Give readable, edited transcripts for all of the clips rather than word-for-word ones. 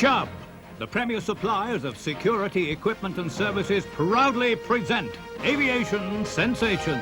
Chubb, the premier suppliers of security equipment and services, proudly present Aviation Sensation.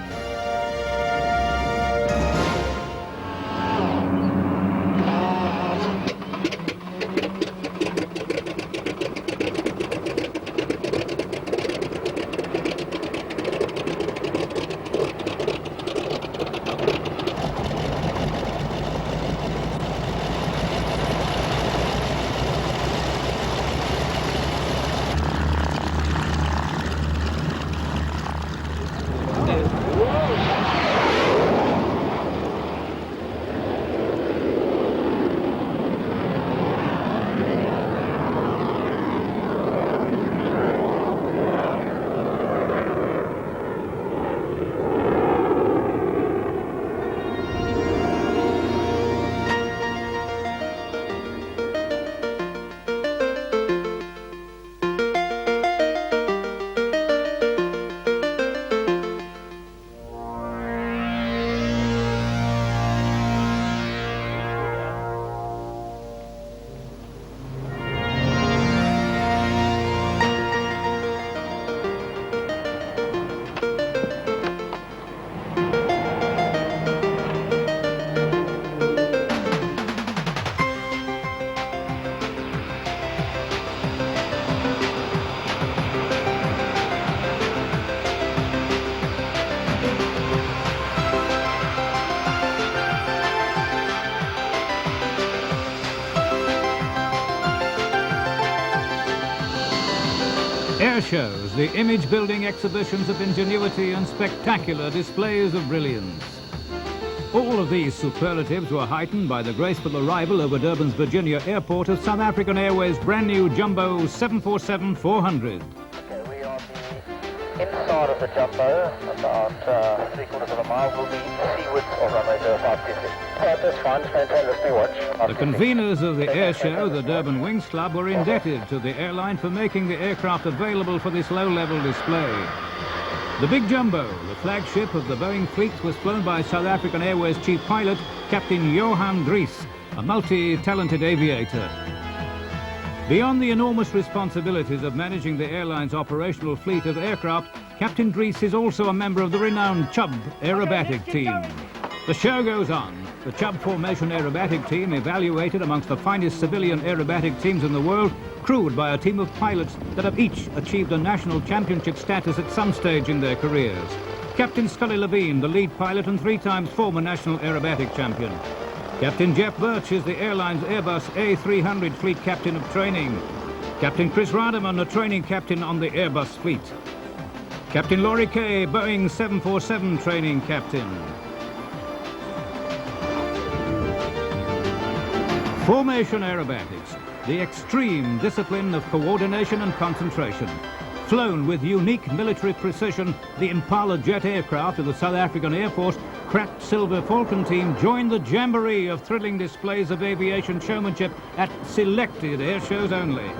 Air shows, the image-building exhibitions of ingenuity and spectacular displays of brilliance. All of these superlatives were heightened by the graceful arrival over Durban's Virginia Airport of South African Airways' brand new Jumbo 747-400. Okay, we are the inside of the Jumbo, about 3/4 of a mile. Will be seawards of runway 0526. That's fine, just maintain listening watch. The conveners of the air show, the Durban Wings Club, were indebted to the airline for making the aircraft available for this low-level display. The Big Jumbo, the flagship of the Boeing fleet, was flown by South African Airways chief pilot, Captain Johan Dries, a multi-talented aviator. Beyond the enormous responsibilities of managing the airline's operational fleet of aircraft, Captain Dries is also a member of the renowned Chubb aerobatic team. The show goes on. The Chubb Formation aerobatic team, evaluated amongst the finest civilian aerobatic teams in the world, crewed by a team of pilots that have each achieved a national championship status at some stage in their careers. Captain Scully Levine, the lead pilot and 3 times former national aerobatic champion. Captain Jeff Birch is the airline's Airbus A300 fleet captain of training. Captain Chris Rademan, a training captain on the Airbus fleet. Captain Laurie Kay, Boeing 747 training captain. Formation aerobatics, the extreme discipline of coordination and concentration. Flown with unique military precision, the Impala jet aircraft of the South African Air Force cracked Silver Falcon team joined the jamboree of thrilling displays of aviation showmanship at selected air shows only.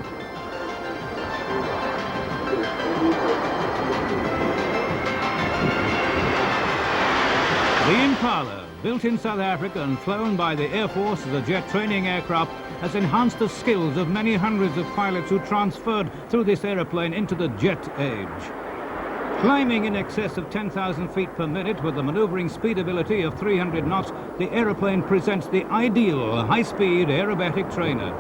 The Impala, built in South Africa and flown by the Air Force as a jet training aircraft, has enhanced the skills of many hundreds of pilots who transferred through this aeroplane into the jet age. Climbing in excess of 10,000 feet per minute with a maneuvering speed ability of 300 knots, the aeroplane presents the ideal high-speed aerobatic trainer.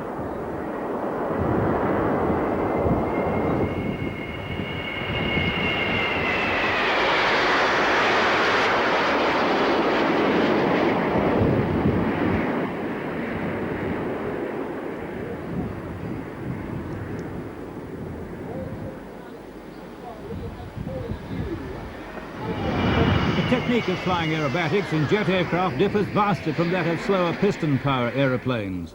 The technique of flying aerobatics in jet aircraft differs vastly from that of slower piston power aeroplanes.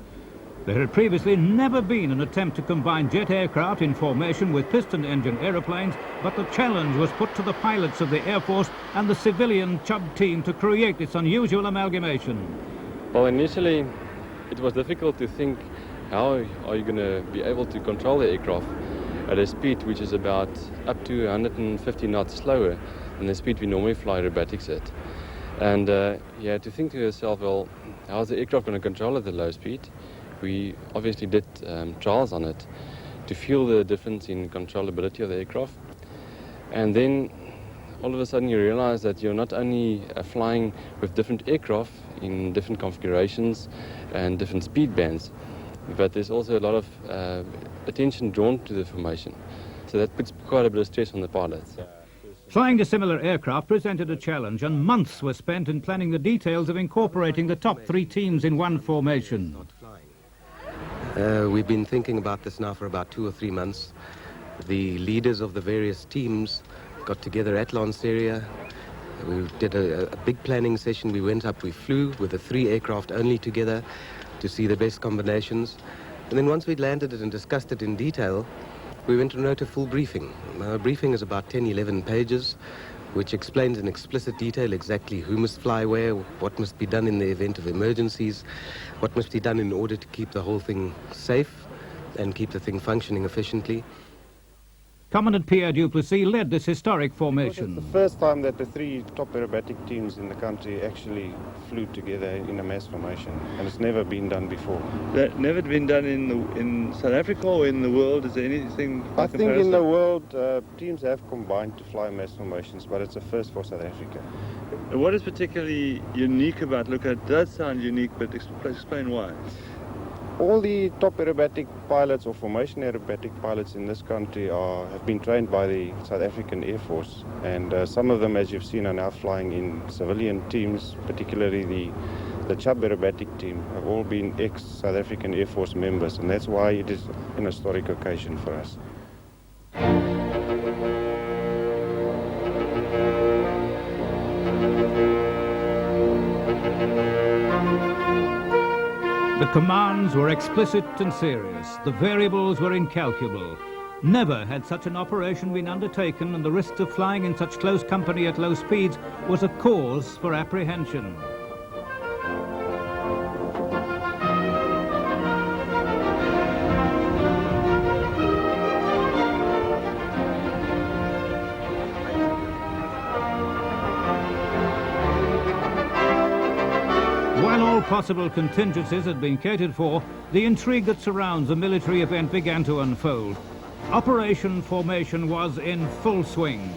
There had previously never been an attempt to combine jet aircraft in formation with piston engine aeroplanes, but the challenge was put to the pilots of the Air Force and the civilian Chubb team to create this unusual amalgamation. Well, initially it was difficult to think how are you going to be able to control the aircraft at a speed which is about up to 150 knots slower than the speed we normally fly aerobatics at. And you had to think to yourself, well, how is the aircraft going to control at a low speed? we obviously did trials on it to feel the difference in controllability of the aircraft. And then all of a sudden you realize that you're not only flying with different aircraft in different configurations and different speed bands, but there's also a lot of attention drawn to the formation. So that puts quite a bit of stress on the pilots. Flying dissimilar aircraft presented a challenge, and months were spent in planning the details of incorporating the top three teams in one formation. We've been thinking about this now for about 2 or 3 months. The leaders of the various teams got together at Lanseria. We did a big planning session. We went up, we flew with the 3 aircraft only together to see the best combinations. And then once we'd landed it and discussed it in detail, we went and wrote a full briefing. Our briefing is about 10, 11 pages, which explains in explicit detail exactly who must fly where, what must be done in the event of emergencies, what must be done in order to keep the whole thing safe and keep the thing functioning efficiently. Commandant Pierre Duplessis led this historic formation. It's the first time that the 3 top aerobatic teams in the country actually flew together in a mass formation, and it's never been done before. That never been done in South Africa or in the world? Is there anything? I think in the world teams have combined to fly mass formations, but it's a first for South Africa. What is particularly unique about Luca? It does sound unique, but explain why. All the top aerobatic pilots or formation aerobatic pilots in this country have been trained by the South African Air Force, and some of them, as you've seen, are now flying in civilian teams, particularly the Chubb aerobatic team, have all been ex-South African Air Force members, and that's why it is an historic occasion for us. The commands were explicit and serious. The variables were incalculable. Never had such an operation been undertaken, and the risks of flying in such close company at low speeds was a cause for apprehension. While all possible contingencies had been catered for, the intrigue that surrounds the military event began to unfold. Operation Formation was in full swing.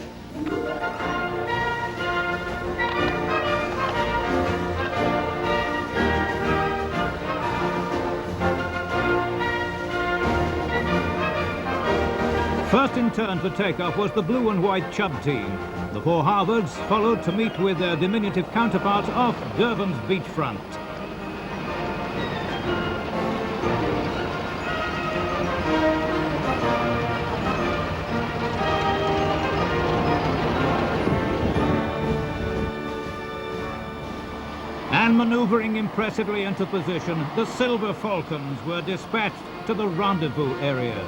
First in turn for takeoff was the blue and white Chubb team. The 4 Harvards followed to meet with their diminutive counterparts off Durban's beachfront. And maneuvering impressively into position, the Silver Falcons were dispatched to the rendezvous area.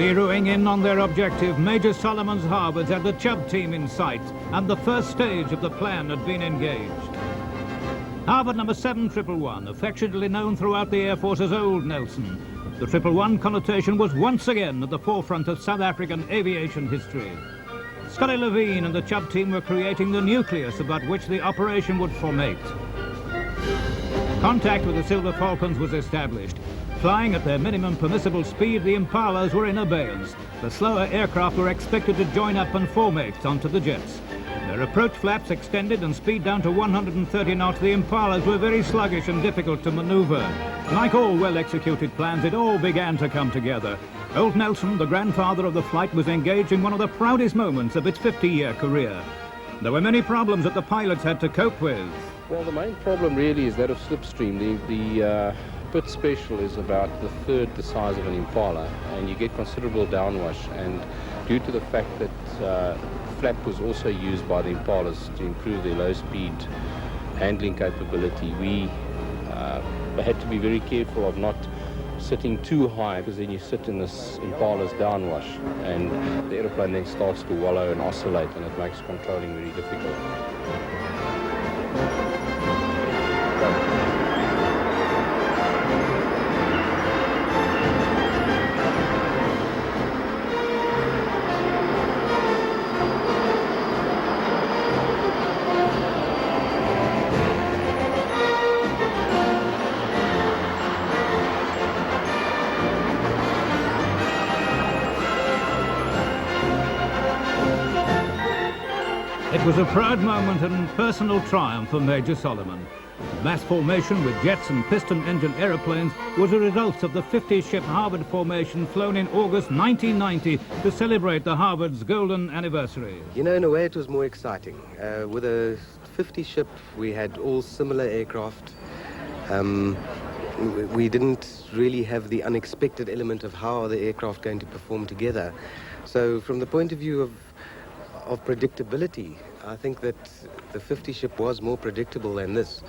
Zeroing in on their objective, Major Solomon's Harvards had the Chubb team in sight, and the first stage of the plan had been engaged. Harvard number 7111, affectionately known throughout the Air Force as Old Nelson. The 111 connotation was once again at the forefront of South African aviation history. Scotty Levine and the Chubb team were creating the nucleus about which the operation would formate. Contact with the Silver Falcons was established. Flying at their minimum permissible speed, the Impalas were in abeyance. The slower aircraft were expected to join up and formate onto the jets. Their approach flaps extended and speed down to 130 knots. The Impalas were very sluggish and difficult to maneuver. Like all well-executed plans, it all began to come together. Old Nelson, the grandfather of the flight, was engaged in one of the proudest moments of its 50-year career. There were many problems that the pilots had to cope with. Well, the main problem really is that of slipstream. The pit special is about the third the size of an Impala, and you get considerable downwash. And due to the fact that flap was also used by the Impalas to improve their low-speed handling capability. We had to be very careful of not sitting too high, because then you sit in this Impala's downwash and the aeroplane then starts to wallow and oscillate, and it makes controlling very difficult. It was a proud moment and personal triumph for Major Solomon. Mass formation with jets and piston engine aeroplanes was a result of the 50-ship Harvard formation flown in August 1990 to celebrate the Harvard's golden anniversary. You know, in a way it was more exciting. With a 50-ship, we had all similar aircraft. We didn't really have the unexpected element of how are the aircraft going to perform together. So from the point of view of predictability, I think that the 50-ship was more predictable than this.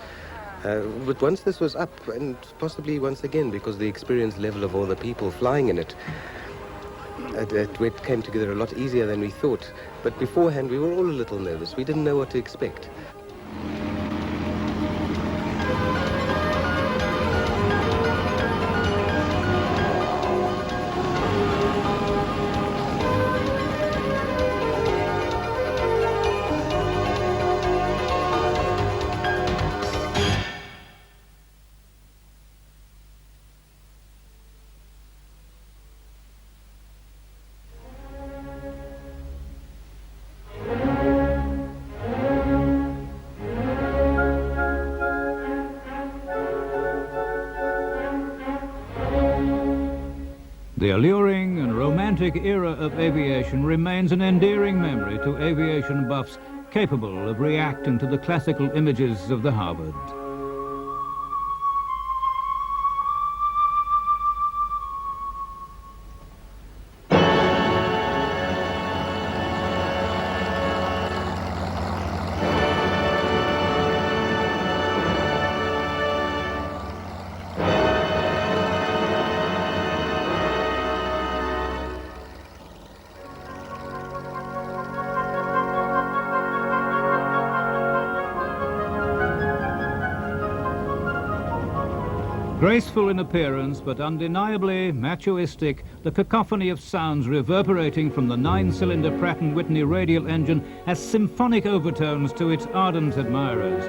But once this was up, and possibly once again because the experience level of all the people flying in it, it came together a lot easier than we thought. But beforehand we were all a little nervous. We didn't know what to expect. The alluring and romantic era of aviation remains an endearing memory to aviation buffs capable of reacting to the classical images of the Harvard. Graceful in appearance, but undeniably machoistic, the cacophony of sounds reverberating from the 9-cylinder Pratt & Whitney radial engine has symphonic overtones to its ardent admirers.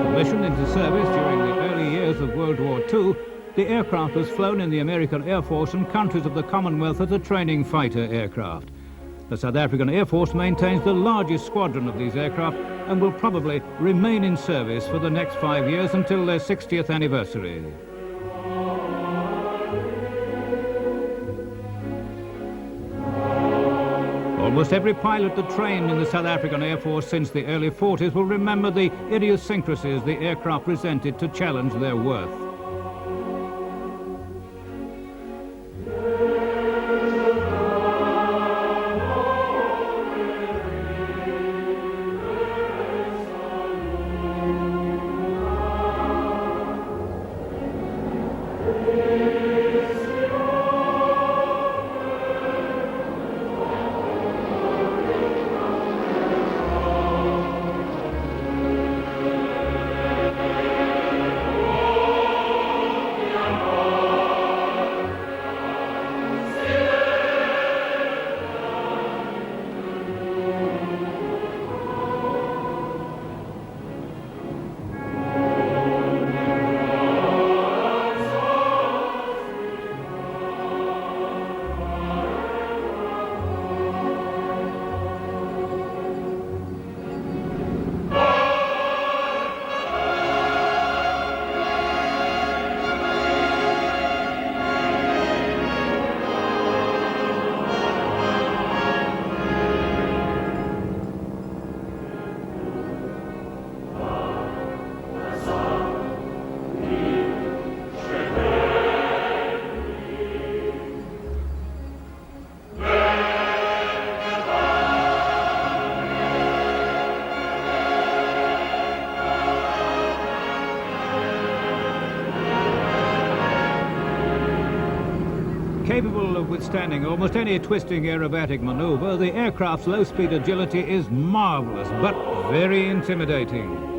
Commissioned into service during the early years of World War II, the aircraft was flown in the American Air Force and countries of the Commonwealth as a training fighter aircraft. The South African Air Force maintains the largest squadron of these aircraft and will probably remain in service for the next 5 years until their 60th anniversary. Almost every pilot that trained in the South African Air Force since the early 40s will remember the idiosyncrasies the aircraft presented to challenge their worth. Capable of withstanding almost any twisting aerobatic maneuver, the aircraft's low-speed agility is marvelous, but very intimidating.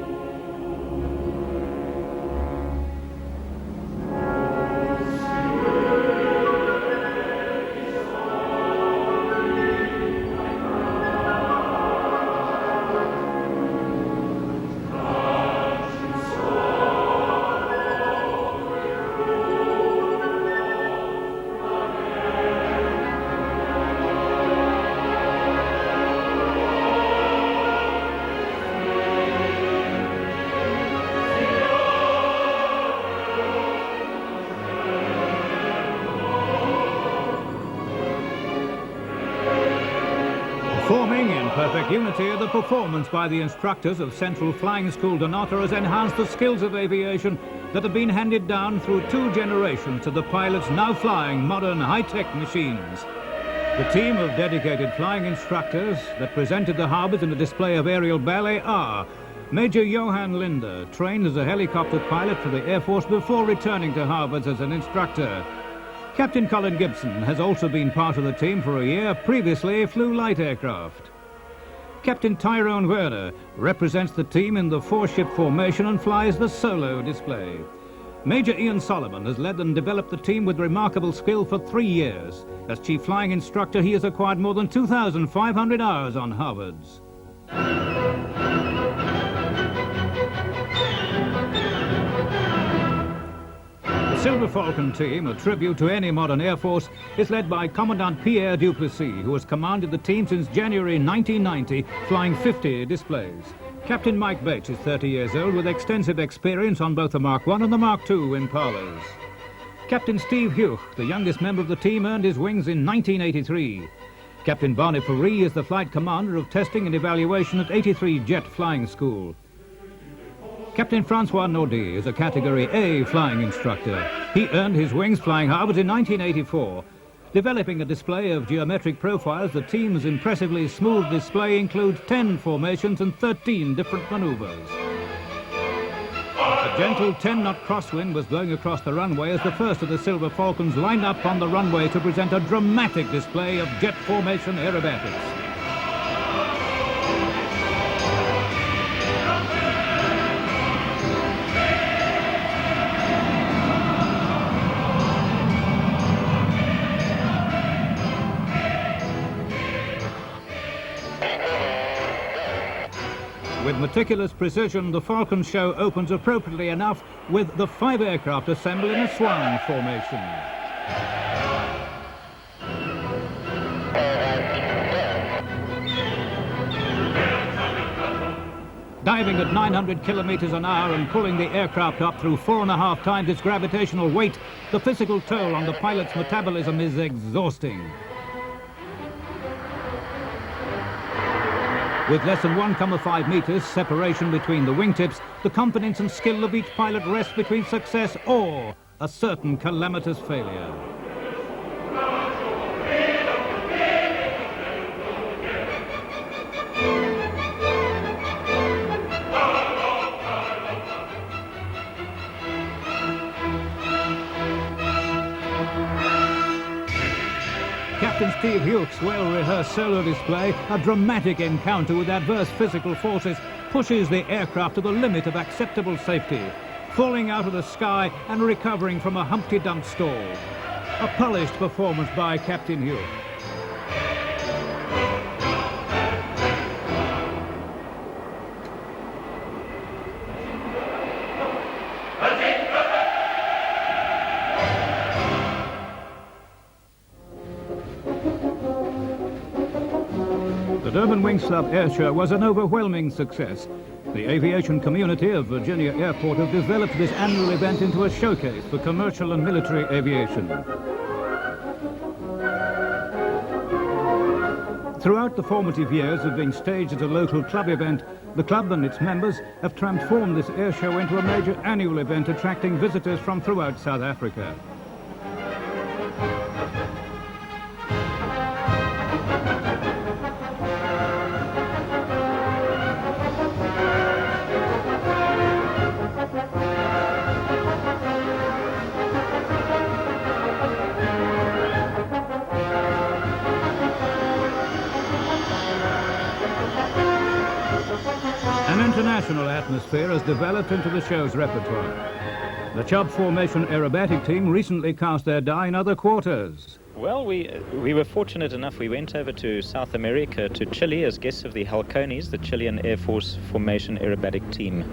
Forming in perfect unity, the performance by the instructors of Central Flying School Donata has enhanced the skills of aviation that have been handed down through 2 generations to the pilots now flying modern high-tech machines. The team of dedicated flying instructors that presented the harbours in a display of aerial ballet are Major Johann Linder, trained as a helicopter pilot for the Air Force before returning to harbours as an instructor. Captain Colin Gibson has also been part of the team for a year, previously flew light aircraft. Captain Tyrone Werner represents the team in the 4-ship formation and flies the solo display. Major Ian Solomon has led and developed the team with remarkable skill for 3 years. As chief flying instructor, he has acquired more than 2,500 hours on Harvards. The Silver Falcon team, a tribute to any modern Air Force, is led by Commandant Pierre Duplessis, who has commanded the team since January 1990, flying 50 displays. Captain Mike Bates is 30 years old with extensive experience on both the Mark I and the Mark II Impalas. Captain Steve Hugh, the youngest member of the team, earned his wings in 1983. Captain Barney Paree is the flight commander of testing and evaluation at 83 Jet Flying School. Captain Francois Naudet is a Category A flying instructor. He earned his wings flying Harvards in 1984. Developing a display of geometric profiles, the team's impressively smooth display includes 10 formations and 13 different maneuvers. A gentle 10-knot crosswind was blowing across the runway as the first of the Silver Falcons lined up on the runway to present a dramatic display of jet formation aerobatics. With meticulous precision, the Falcon show opens appropriately enough with the 5 aircraft assembled in a swan formation. Diving at 900 kilometers an hour and pulling the aircraft up through 4.5 times its gravitational weight, the physical toll on the pilot's metabolism is exhausting. With less than 1,5 meters separation between the wingtips, the confidence and skill of each pilot rests between success or a certain calamitous failure. Captain Steve Hughes' well-rehearsed solo display, a dramatic encounter with adverse physical forces, pushes the aircraft to the limit of acceptable safety, falling out of the sky and recovering from a Humpty Dump stall. A polished performance by Captain Hughes. The Durban Wings Club Air Show was an overwhelming success. The aviation community of Virginia Airport have developed this annual event into a showcase for commercial and military aviation. Throughout the formative years of being staged as a local club event, the club and its members have transformed this air show into a major annual event attracting visitors from throughout South Africa. international atmosphere has developed into the show's repertoire. The Chubb Formation aerobatic team recently cast their die in other quarters. Well, we were fortunate enough. We went over to South America, to Chile, as guests of the Halcones, the Chilean Air Force Formation aerobatic team.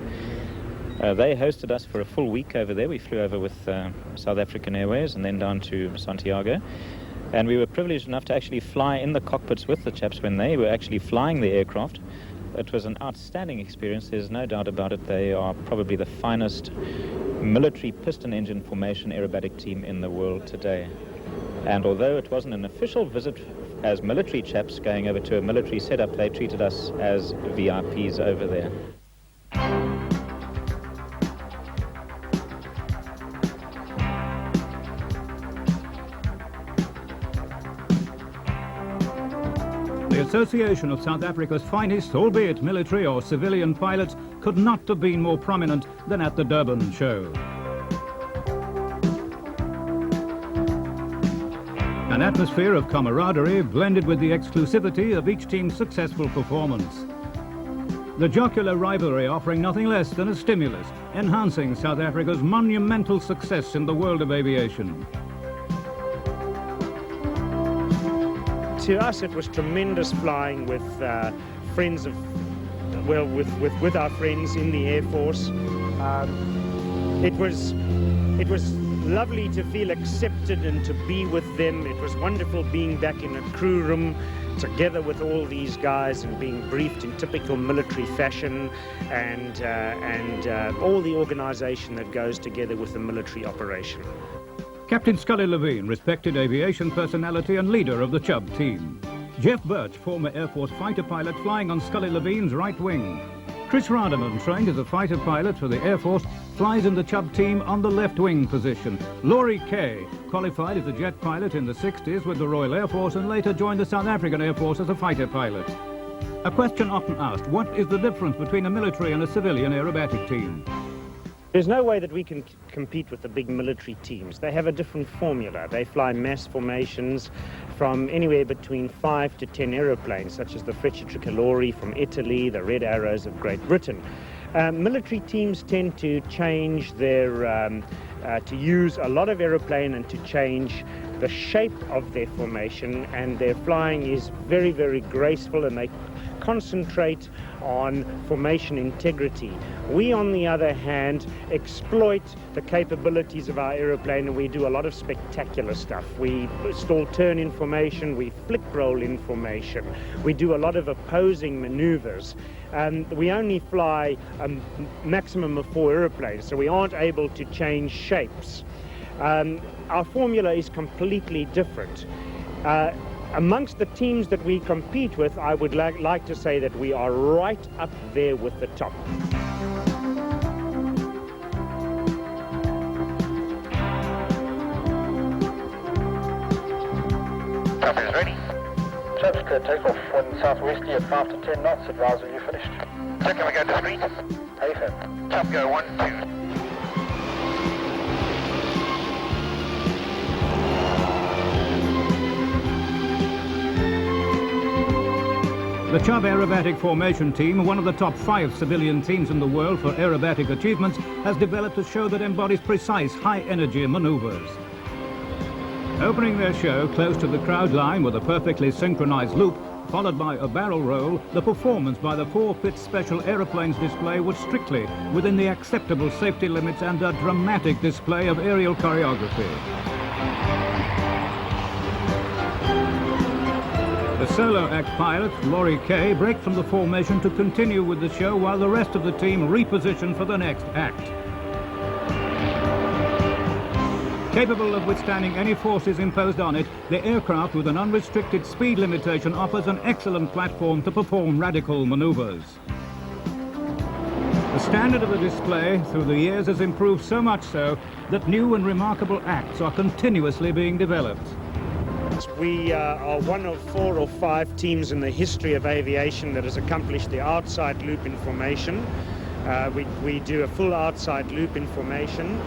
They hosted us for a full week over there. We flew over with South African Airways and then down to Santiago. And we were privileged enough to actually fly in the cockpits with the chaps when they were actually flying the aircraft. It was an outstanding experience, there's no doubt about it. They are probably the finest military piston engine formation aerobatic team in the world today. And although it wasn't an official visit as military chaps going over to a military setup, they treated us as VIPs over there. The Association of South Africa's finest, albeit military or civilian pilots, could not have been more prominent than at the Durban show. An atmosphere of camaraderie blended with the exclusivity of each team's successful performance. The jocular rivalry offering nothing less than a stimulus, enhancing South Africa's monumental success in the world of aviation. To us, it was tremendous flying with friends of, well, with our friends in the Air Force. It was lovely to feel accepted and to be with them. It was wonderful being back in a crew room together with all these guys and being briefed in typical military fashion, and all the organisation that goes together with a military operation. Captain Scully Levine, respected aviation personality and leader of the Chubb team. Jeff Birch, former Air Force fighter pilot flying on Scully Levine's right wing. Chris Rademan, trained as a fighter pilot for the Air Force, flies in the Chubb team on the left wing position. Laurie Kay, qualified as a jet pilot in the 60s with the Royal Air Force and later joined the South African Air Force as a fighter pilot. A question often asked, what is the difference between a military and a civilian aerobatic team? There's no way that we can compete with the big military teams. They have a different formula. They fly mass formations from anywhere between 5 to 10 aeroplanes, such as the Freccia Tricolori from Italy, the Red Arrows of Great Britain. Military teams tend to change their, to use a lot of aeroplane and to change the shape of their formation, and their flying is very, very graceful, and they concentrate on formation integrity. We, on the other hand, exploit the capabilities of our aeroplane, and we do a lot of spectacular stuff. We stall turn in formation, we flick roll in formation, we do a lot of opposing maneuvers. We only fly a maximum of 4 aeroplanes, so we aren't able to change shapes. Our formula is completely different. Amongst the teams that we compete with, I would like to say that we are right up there with the top. Traffic is ready. Chaps, clear takeoff. Wind southwesterly at 5 to 10 knots. Advise when you're finished. So can we go to 3? AFib. Chap, go 1, 2. The Chubb Aerobatic Formation Team, one of the top 5 civilian teams in the world for aerobatic achievements, has developed a show that embodies precise, high-energy maneuvers. Opening their show close to the crowd line with a perfectly synchronized loop, followed by a barrel roll, the performance by the 4 Pitts Special Aeroplanes display was strictly within the acceptable safety limits and a dramatic display of aerial choreography. The solo act pilot, Laurie Kay, breaks from the formation to continue with the show while the rest of the team reposition for the next act. Capable of withstanding any forces imposed on it, the aircraft with an unrestricted speed limitation offers an excellent platform to perform radical maneuvers. The standard of the display through the years has improved so much so that new and remarkable acts are continuously being developed. We are one of 4 or 5 teams in the history of aviation that has accomplished the outside loop in formation. We do a full outside loop in formation.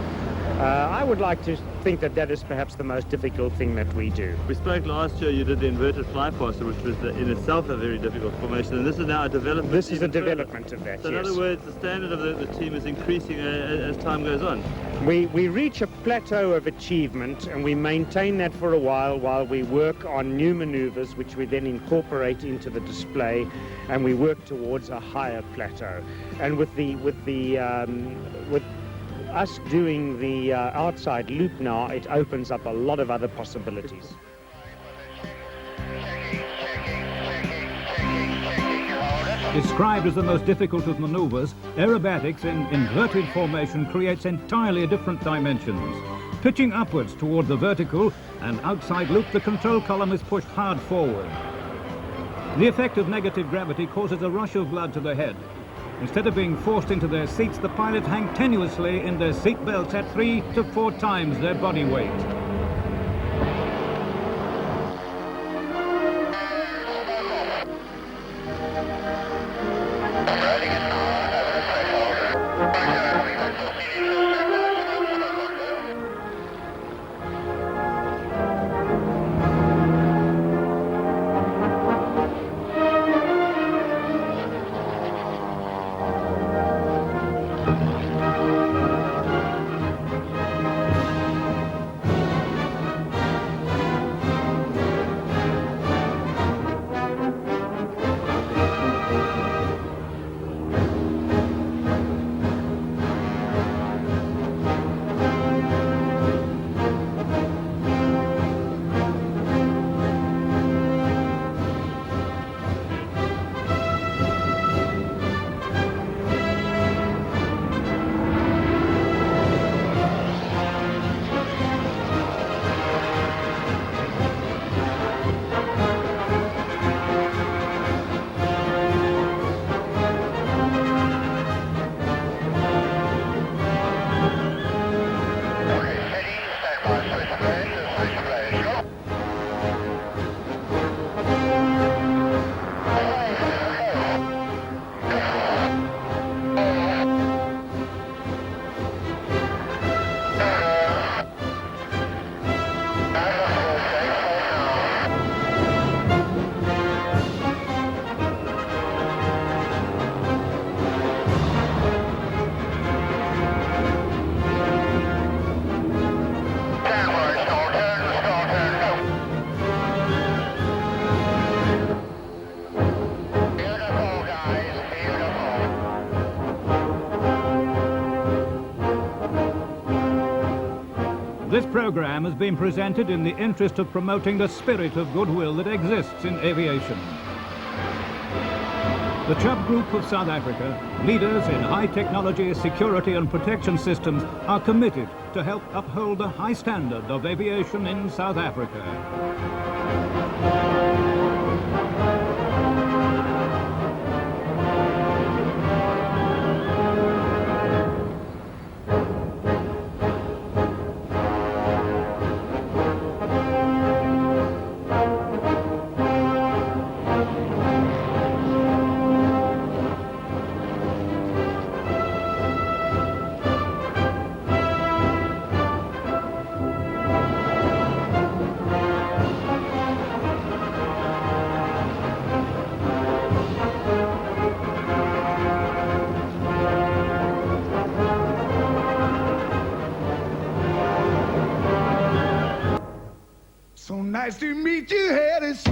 I would like to think that that is perhaps the most difficult thing that we do. We spoke last year, you did the inverted fly passer, which was in itself a very difficult formation, and this is now a development. This is a development of that, So in yes. other words, the standard of the team is increasing as time goes on. We reach a plateau of achievement, and we maintain that for a while we work on new maneuvers, which we then incorporate into the display, and we work towards a higher plateau. And with us doing the outside loop now, it opens up a lot of other possibilities. Described as the most difficult of maneuvers, aerobatics in inverted formation creates entirely different dimensions. Pitching upwards toward the vertical and outside loop, the control column is pushed hard forward. The effect of negative gravity causes a rush of blood to the head. Instead of being forced into their seats, the pilots hang tenuously in their seat belts at 3 to 4 times their body weight. This program has been presented in the interest of promoting the spirit of goodwill that exists in aviation. The Chubb Group of South Africa, leaders in high technology, security and protection systems, are committed to help uphold the high standard of aviation in South Africa. So nice to meet you, Hattie.